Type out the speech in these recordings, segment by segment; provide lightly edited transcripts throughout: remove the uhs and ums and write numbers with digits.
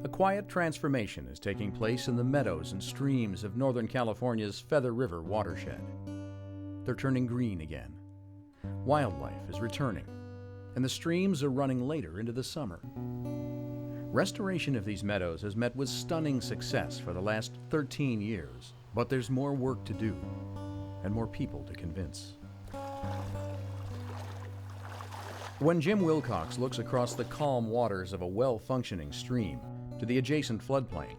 A quiet transformation is taking place in the meadows and streams of Northern California's Feather River Watershed. They're turning green again. Wildlife is returning, and the streams are running later into the summer. Restoration of these meadows has met with stunning success for the last 13 years, but there's more work to do and more people to convince. When Jim Wilcox looks across the calm waters of a well-functioning stream to the adjacent floodplain,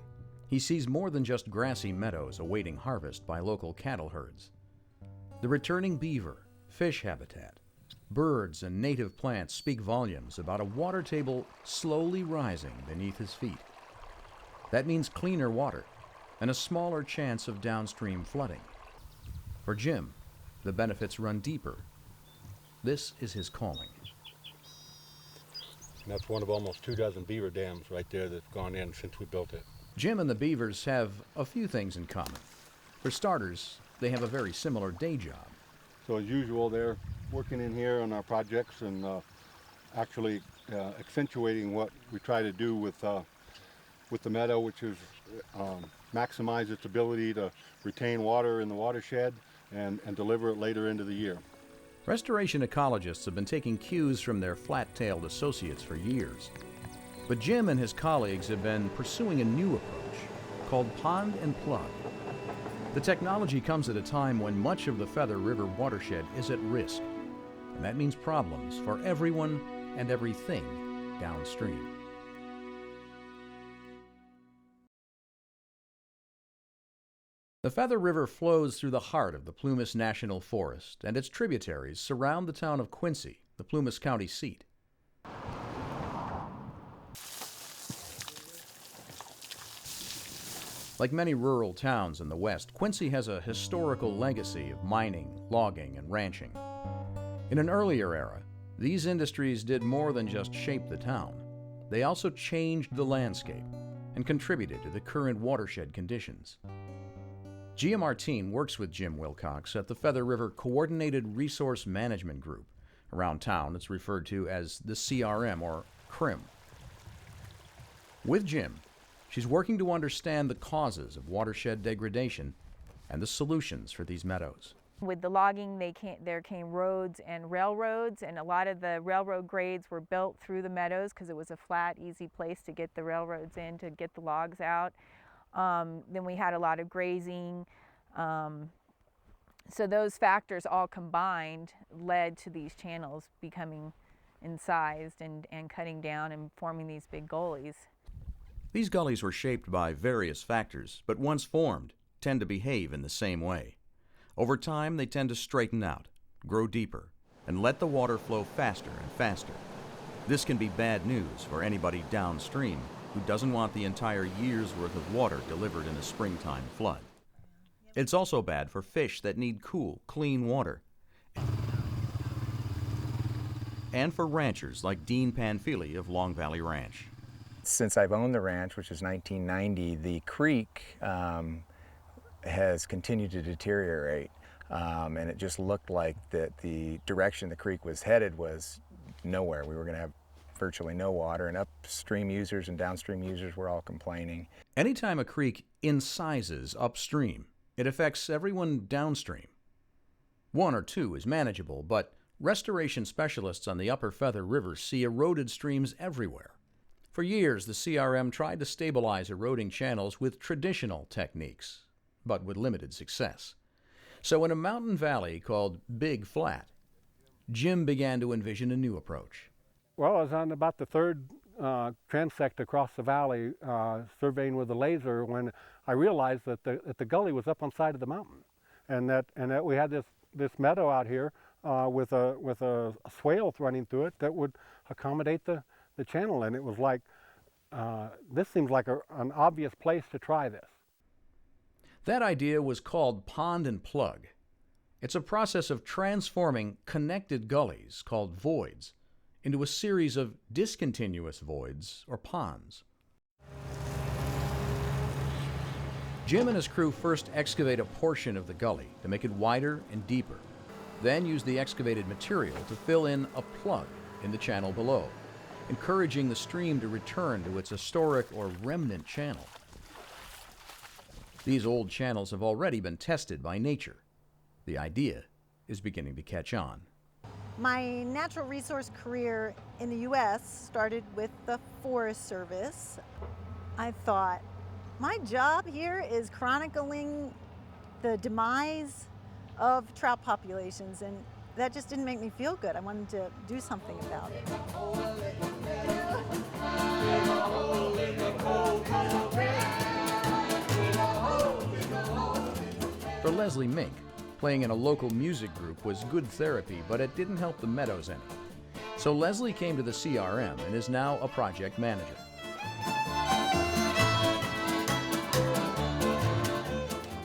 he sees more than just grassy meadows awaiting harvest by local cattle herds. The returning beaver, fish habitat, birds, and native plants speak volumes about a water table slowly rising beneath his feet. That means cleaner water and a smaller chance of downstream flooding. For Jim, the benefits run deeper. This is his calling. And that's one of almost 24 beaver dams right there that's gone in since we built it. Jim and the beavers have a few things in common. For starters, they have a very similar day job. So as usual, they're working in here on our projects and actually accentuating what we try to do with the meadow, which is maximize its ability to retain water in the watershed and deliver it later into the year. Restoration ecologists have been taking cues from their flat-tailed associates for years. But Jim and his colleagues have been pursuing a new approach called pond and plug. The technology comes at a time when much of the Feather River watershed is at risk, and that means problems for everyone and everything downstream. The Feather River flows through the heart of the Plumas National Forest, and its tributaries surround the town of Quincy, the Plumas County seat. Like many rural towns in the West, Quincy has a historical legacy of mining, logging, and ranching. In an earlier era, these industries did more than just shape the town. They also changed the landscape and contributed to the current watershed conditions. Gia Martine works with Jim Wilcox at the Feather River Coordinated Resource Management Group. Around town, it's referred to as the CRM or CRM. With Jim, she's working to understand the causes of watershed degradation and the solutions for these meadows. With the logging, there came roads and railroads, and a lot of the railroad grades were built through the meadows because it was a flat, easy place to get the railroads in to get the logs out. Then we had a lot of grazing. So those factors all combined led to these channels becoming incised and cutting down and forming these big gullies. These gullies were shaped by various factors, but once formed, tend to behave in the same way. Over time, they tend to straighten out, grow deeper, and let the water flow faster and faster. This can be bad news for anybody downstream who doesn't want the entire year's worth of water delivered in a springtime flood. It's also bad for fish that need cool, clean water. And for ranchers like Dean Panfili of Long Valley Ranch. Since I've owned the ranch, which is 1990, the creek has continued to deteriorate. And it just looked like that the direction the creek was headed was nowhere. We were going to have virtually no water, and upstream users and downstream users were all complaining. Anytime a creek incises upstream, it affects everyone downstream. One or two is manageable, but restoration specialists on the upper Feather River see eroded streams everywhere. For years, the CRM tried to stabilize eroding channels with traditional techniques, but with limited success. So in a mountain valley called Big Flat, Jim began to envision a new approach. Well, I was on about the third transect across the valley, surveying with a laser, when I realized that the gully was up on the side of the mountain, and that we had this meadow out here with a swale running through it that would accommodate the channel, and it was like this seems like an obvious place to try this. That idea was called pond and plug. It's a process of transforming connected gullies called voids into a series of discontinuous voids, or ponds. Jim and his crew first excavate a portion of the gully to make it wider and deeper, then use the excavated material to fill in a plug in the channel below. encouraging the stream to return to its historic or remnant channel. These old channels have already been tested by nature. The idea is beginning to catch on. My natural resource career in the U.S. started with the Forest Service. I thought, my job here is chronicling the demise of trout populations, and that just didn't make me feel good. I wanted to do something about it. For Leslie Mink, playing in a local music group was good therapy, but it didn't help the meadows any. So Leslie came to the CRM and is now a project manager.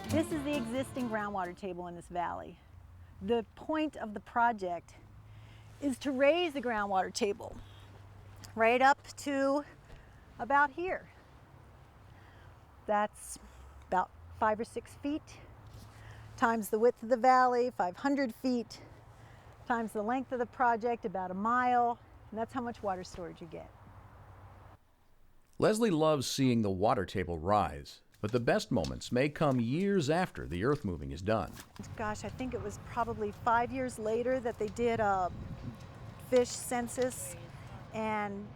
This is the existing groundwater table in this valley. The point of the project is to raise the groundwater table right up to about here. That's about 5 or 6 feet, times the width of the valley, 500 feet, times the length of the project, about a mile, and that's how much water storage you get. Leslie loves seeing the water table rise, but the best moments may come years after the earth moving is done. Gosh, I think it was probably 5 years later that they did a fish census, and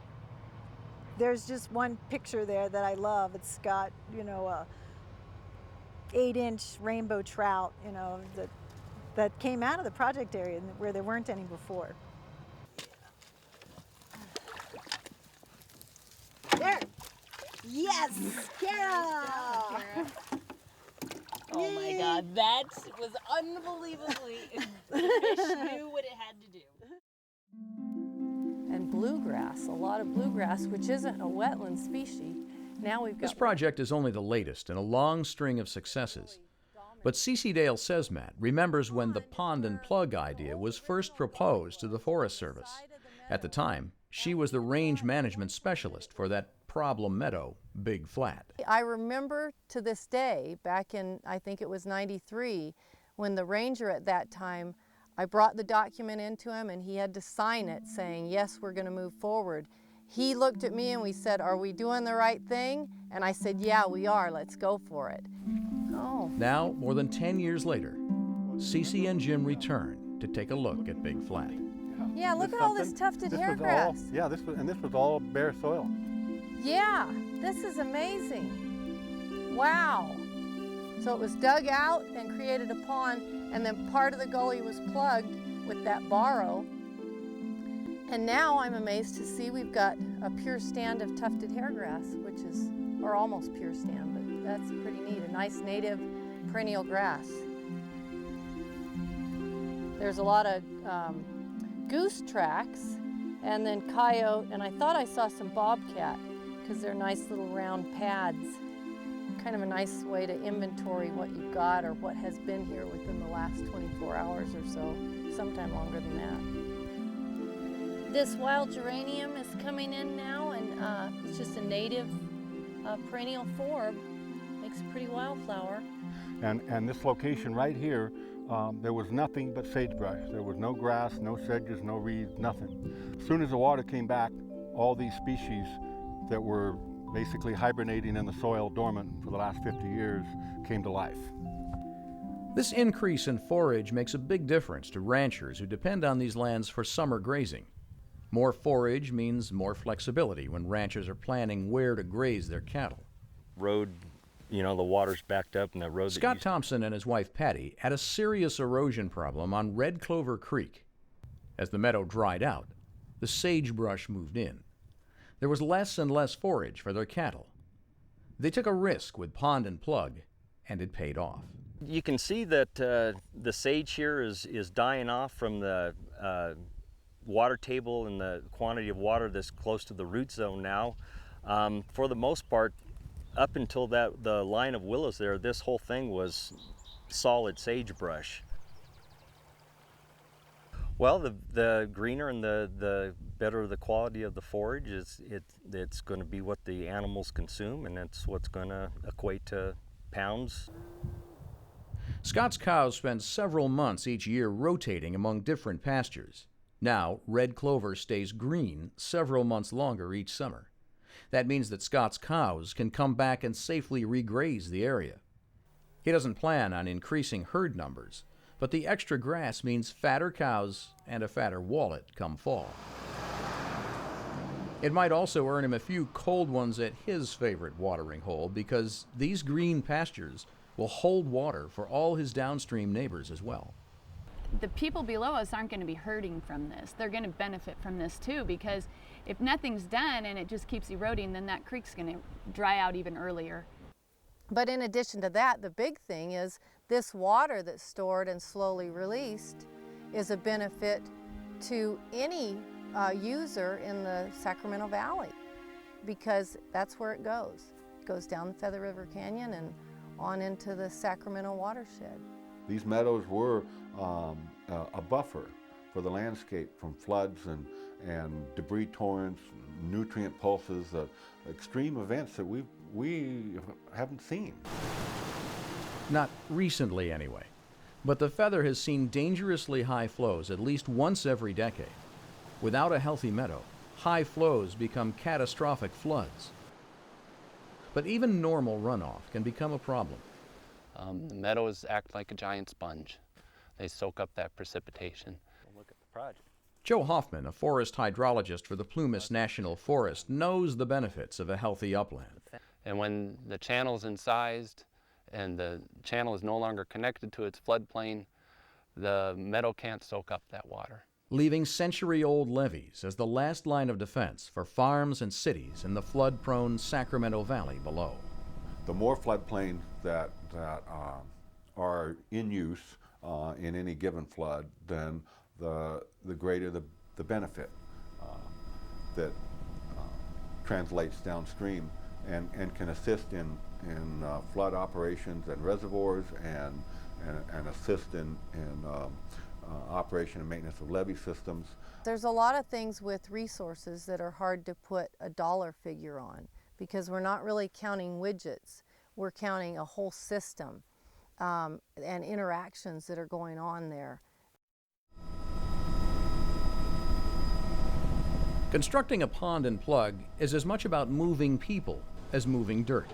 there's just one picture there that I love. It's got, a 8-inch rainbow trout, that came out of the project area where there weren't any before. There! Yes! Kara! Oh my God, that was unbelievably, the fish knew what it had to do. And bluegrass, a lot of bluegrass, which isn't a wetland species. Now we've got... This project is only the latest in a long string of successes. But Cece Dale Sesmat remembers when the pond and plug idea was first proposed to the Forest Service. At the time, she was the range management specialist for that problem meadow, Big Flat. I remember to this day, back in, I think it was 93, when the ranger at that time, I brought the document into him and he had to sign it saying, yes, we're going to move forward. He looked at me and we said, are we doing the right thing? And I said, yeah, we are. Let's go for it. Oh. Now, more than 10 years later, Cece and Jim return to take a look at Big Flat. Yeah, look at all this tufted hairgrass. This was all bare soil. Yeah, this is amazing. Wow. So it was dug out and created a pond, and then part of the gully was plugged with that barrow. And now I'm amazed to see we've got a pure stand of tufted hairgrass, which is, or almost pure stand, but that's pretty neat. A nice native perennial grass. There's a lot of goose tracks and then coyote, and I thought I saw some bobcat because they're nice little round pads. Kind of a nice way to inventory what you've got or what has been here within the last 24 hours or so, sometime longer than that. This wild geranium is coming in now, and it's just a native perennial forb. Makes a pretty wildflower. And this location right here, there was nothing but sagebrush. There was no grass, no sedges, no reeds, nothing. As soon as the water came back, all these species that were basically hibernating in the soil dormant for the last 50 years came to life. This increase in forage makes a big difference to ranchers who depend on these lands for summer grazing. More forage means more flexibility when ranchers are planning where to graze their cattle. Road, the water's backed up and the road... Scott Thompson and his wife Patty had a serious erosion problem on Red Clover Creek. As the meadow dried out, the sagebrush moved in. There was less and less forage for their cattle. They took a risk with pond and plug, and it paid off. You can see that the sage here is dying off from the water table and the quantity of water that's close to the root zone now. For the most part, up until the line of willows there, this whole thing was solid sagebrush. Well, the greener and the better the quality of the forage is, it's going to be what the animals consume, and that's what's going to equate to pounds. Scott's cows spend several months each year rotating among different pastures. Now, red clover stays green several months longer each summer. That means that Scott's cows can come back and safely regraze the area. He doesn't plan on increasing herd numbers, but the extra grass means fatter cows and a fatter wallet come fall. It might also earn him a few cold ones at his favorite watering hole, because these green pastures will hold water for all his downstream neighbors as well. The people below us aren't going to be hurting from this. They're going to benefit from this too, because if nothing's done and it just keeps eroding, then that creek's going to dry out even earlier. But in addition to that, the big thing is this water that's stored and slowly released is a benefit to any user in the Sacramento Valley, because that's where it goes. It goes down the Feather River Canyon and on into the Sacramento Watershed. These meadows were a buffer for the landscape from floods and debris torrents, nutrient pulses, extreme events that we haven't seen. Not recently anyway, but the Feather has seen dangerously high flows at least once every decade. Without a healthy meadow, high flows become catastrophic floods. But even normal runoff can become a problem. The meadows act like a giant sponge. They soak up that precipitation. Look at the project. Joe Hoffman, a forest hydrologist for the Plumas National Forest, knows the benefits of a healthy upland. And when the channel's incised and the channel is no longer connected to its floodplain, the meadow can't soak up that water, leaving century-old levees as the last line of defense for farms and cities in the flood-prone Sacramento Valley below. The more floodplains that are in use in any given flood, then the greater the benefit that translates downstream and can assist in flood operations and reservoirs and assist in operation and maintenance of levee systems. There's a lot of things with resources that are hard to put a dollar figure on, because we're not really counting widgets. We're counting a whole system and interactions that are going on there. Constructing a pond and plug is as much about moving people as moving dirt.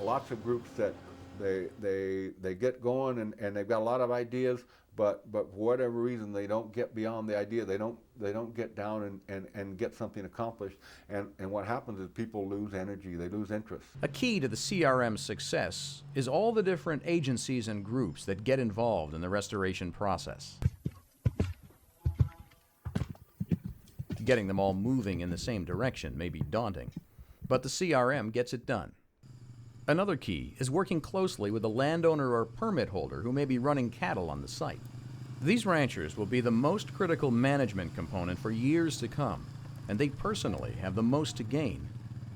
Lots of groups that they get going and they've got a lot of ideas, but for whatever reason they don't get beyond the idea. They don't get down and get something accomplished. And what happens is people lose energy, they lose interest. A key to the CRM's success is all the different agencies and groups that get involved in the restoration process. Getting them all moving in the same direction may be daunting, but the CRM gets it done. Another key is working closely with a landowner or permit holder who may be running cattle on the site. These ranchers will be the most critical management component for years to come, and they personally have the most to gain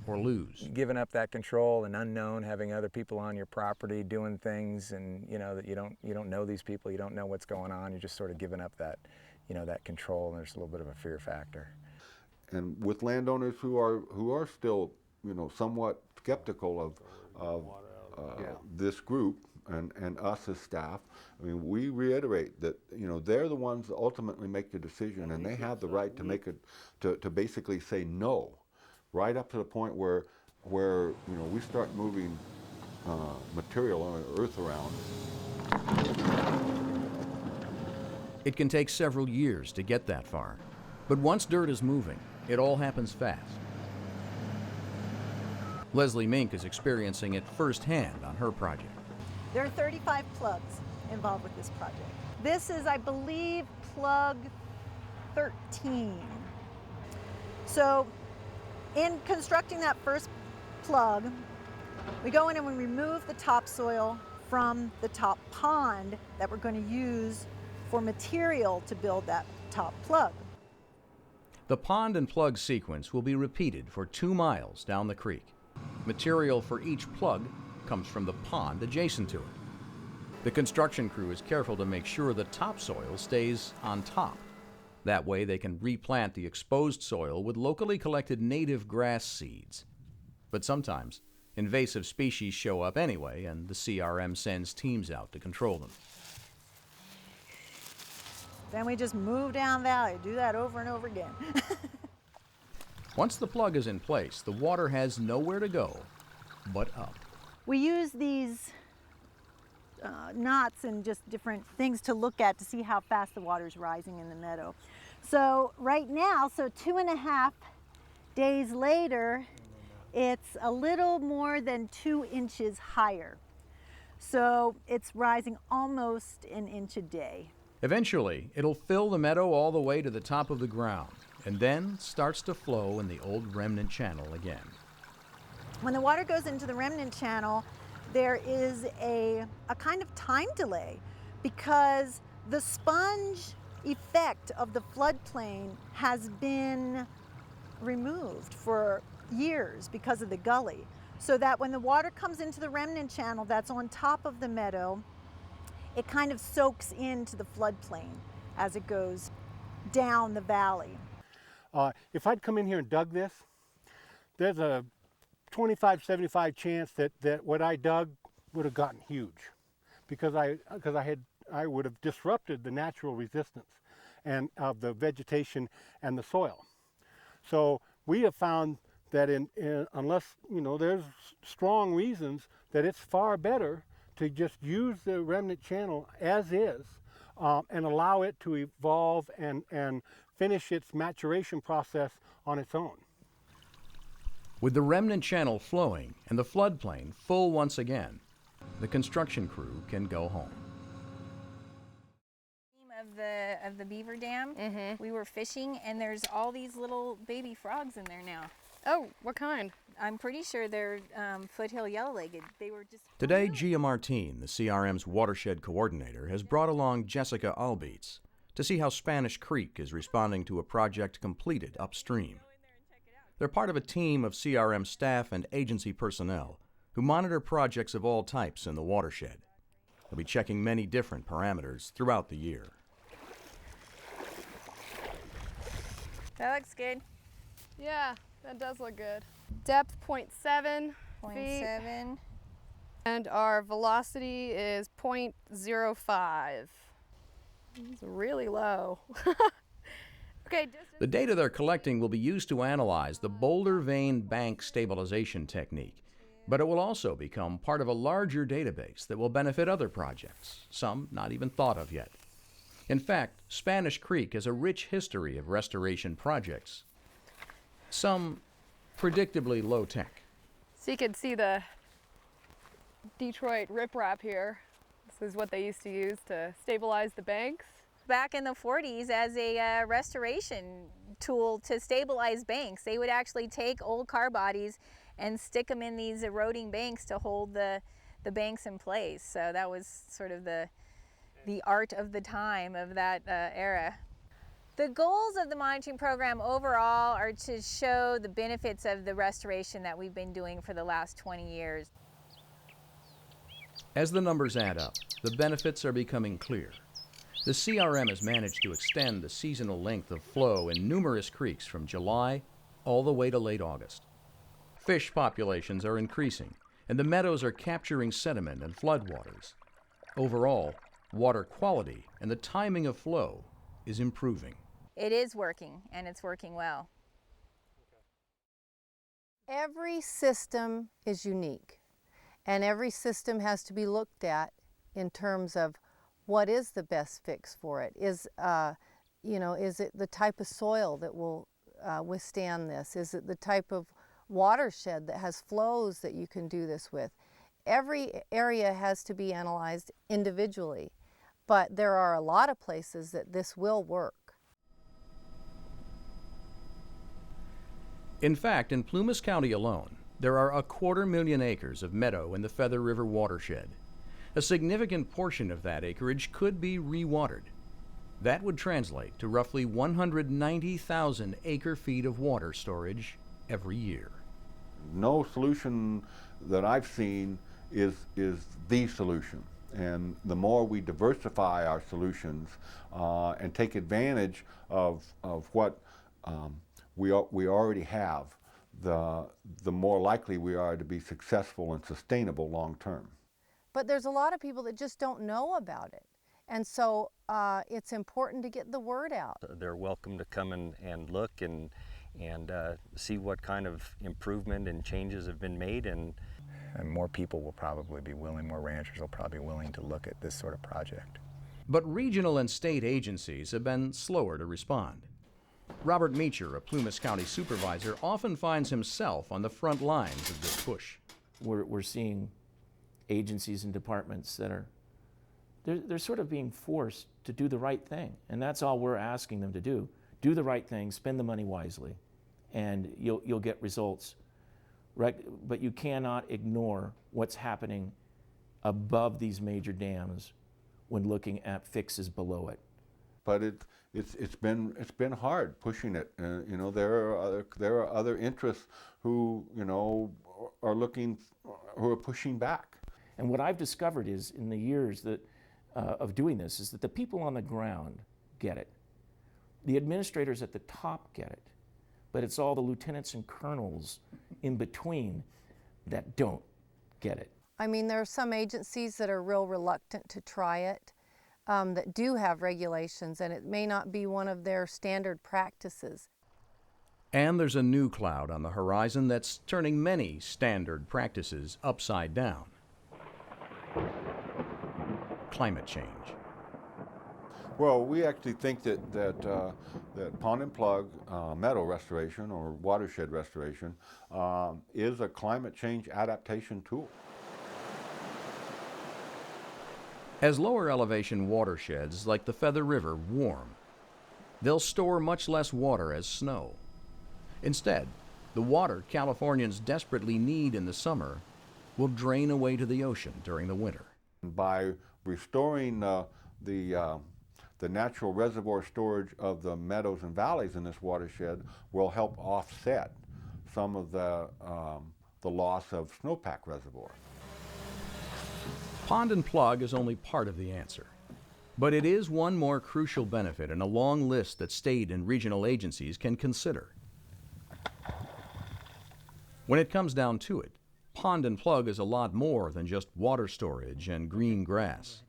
or lose. Giving up that control and unknown, having other people on your property doing things, and that you don't know these people, you don't know what's going on, you're just sort of giving up that that control, and there's a little bit of a fear factor. And with landowners who are still somewhat skeptical of this group and us as staff, I mean, we reiterate that they're the ones that ultimately make the decision, and they have the right to make it to basically say no, right up to the point where we start moving material on earth around. It can take several years to get that far, but once dirt is moving, it all happens fast. Leslie Mink is experiencing it firsthand on her project. There are 35 plugs involved with this project. This is, I believe, plug 13. So in constructing that first plug, we go in and we remove the topsoil from the top pond that we're going to use for material to build that top plug. The pond and plug sequence will be repeated for 2 miles down the creek. Material for each plug comes from the pond adjacent to it. The construction crew is careful to make sure the topsoil stays on top. That way they can replant the exposed soil with locally collected native grass seeds. But sometimes invasive species show up anyway, and the CRM sends teams out to control them. Then we just move down valley, do that over and over again. Once the plug is in place, the water has nowhere to go but up. We use these knots and just different things to look at to see how fast the water's rising in the meadow. So right now, so 2.5 days later, it's a little more than 2 inches higher. So it's rising almost an inch a day. Eventually, it'll fill the meadow all the way to the top of the ground, and then starts to flow in the old remnant channel again. When the water goes into the remnant channel, there is a kind of time delay because the sponge effect of the floodplain has been removed for years because of the gully. So that when the water comes into the remnant channel that's on top of the meadow, it kind of soaks into the floodplain as it goes down the valley. If I'd come in here and dug this, there's a 25-75 chance that what I dug would have gotten huge, because I would have disrupted the natural resistance and of the vegetation and the soil. So we have found that unless there's strong reasons that it's far better to just use the remnant channel as is and allow it to evolve and finish its maturation process on its own. With the remnant channel flowing and the floodplain full once again, the construction crew can go home. Of the beaver dam, we were fishing, and there's all these little baby frogs in there now. Oh, what kind? I'm pretty sure they're foothill yellow-legged. They were just... Today, Gia Martin, the CRM's Watershed coordinator, has brought along Jessica Albeets to see how Spanish Creek is responding to a project completed upstream. They're part of a team of CRM staff and agency personnel who monitor projects of all types in the watershed. They'll be checking many different parameters throughout the year. That looks good. Yeah, that does look good. Depth 0.7 feet. 0.7. And our velocity is 0.05. It's really low. Okay. The data they're collecting will be used to analyze the boulder vein bank stabilization technique, but it will also become part of a larger database that will benefit other projects, some not even thought of yet. In fact, Spanish Creek has a rich history of restoration projects, some predictably low-tech. So you can see the Detroit riprap here. This is what they used to use to stabilize the banks. Back in the 40s, as a restoration tool to stabilize banks, they would actually take old car bodies and stick them in these eroding banks to hold the banks in place. So that was sort of the art of the time of that era. The goals of the monitoring program overall are to show the benefits of the restoration that we've been doing for the last 20 years. As the numbers add up, the benefits are becoming clear. The CRM has managed to extend the seasonal length of flow in numerous creeks from July all the way to late August. Fish populations are increasing, and the meadows are capturing sediment and floodwaters. Overall, water quality and the timing of flow is improving. It is working, and it's working well. Every system is unique, and every system has to be looked at in terms of what is the best fix for it. Is it the type of soil that will withstand this? Is it the type of watershed that has flows that you can do this with? Every area has to be analyzed individually, but there are a lot of places that this will work. In fact, in Plumas County alone, there are 250,000 acres of meadow in the Feather River watershed. A significant portion of that acreage could be rewatered. That would translate to roughly 190,000 acre-feet of water storage every year. No solution that I've seen is the solution. And the more we diversify our solutions and take advantage of what we already have, the more likely we are to be successful and sustainable long term. But there's a lot of people that just don't know about it. And so it's important to get the word out. They're welcome to come and look and see what kind of improvement and changes have been made. And more people will probably be willing, more ranchers will probably be willing to look at this sort of project. But regional and state agencies have been slower to respond. Robert Meacher, a Plumas County supervisor, often finds himself on the front lines of this push. We're seeing agencies and departments that are they're sort of being forced to do the right thing, and that's all we're asking them to do. Do the right thing, spend the money wisely, and you'll get results. Right? But you cannot ignore what's happening above these major dams when looking at fixes below it. But it's been hard pushing it. You know, there are other interests who, you know, who are pushing back. And what I've discovered is, in the years that of doing this, is that the people on the ground get it. The administrators at the top get it, but it's all the lieutenants and colonels in between that don't get it. I mean, there are some agencies that are real reluctant to try it, that do have regulations, and it may not be one of their standard practices. And there's a new cloud on the horizon that's turning many standard practices upside down. Climate change. Well, we actually think that pond and plug meadow restoration or watershed restoration is a climate change adaptation tool. As lower elevation watersheds like the Feather River warm, they'll store much less water as snow. Instead, the water Californians desperately need in the summer will drain away to the ocean during the winter. By restoring the natural reservoir storage of the meadows and valleys in this watershed will help offset some of the loss of snowpack reservoir. Pond and plug is only part of the answer, but it is one more crucial benefit in a long list that state and regional agencies can consider. When it comes down to it, pond and plug is a lot more than just water storage and green grass.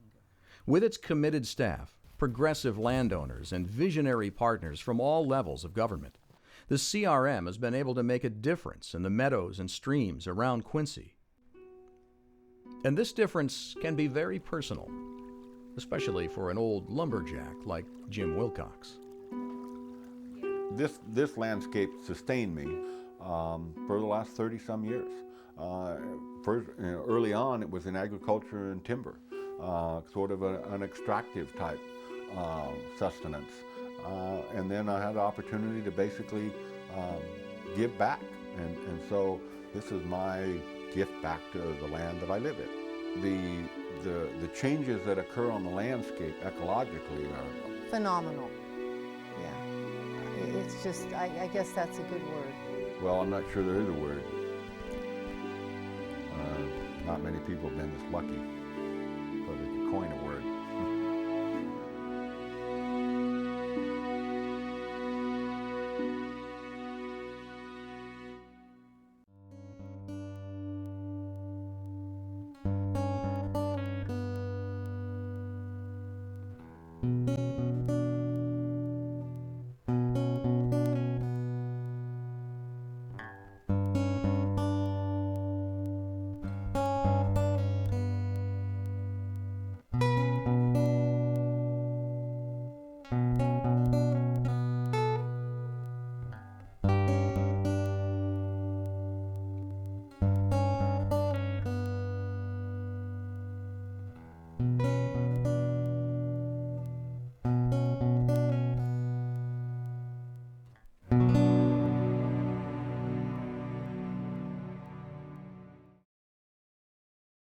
With its committed staff, progressive landowners, and visionary partners from all levels of government, the CRM has been able to make a difference in the meadows and streams around Quincy. And this difference can be very personal, especially for an old lumberjack like Jim Wilcox. This landscape sustained me for the last 30-some years. First, early on, it was in agriculture and timber, sort of an extractive type sustenance. And then I had the opportunity to basically give back. And so this is my gift back to the land that I live in. The changes that occur on the landscape ecologically are phenomenal. Yeah, it's just, I guess that's a good word. Well, I'm not sure there is a word. Not many people have been this lucky, so they could coin a word.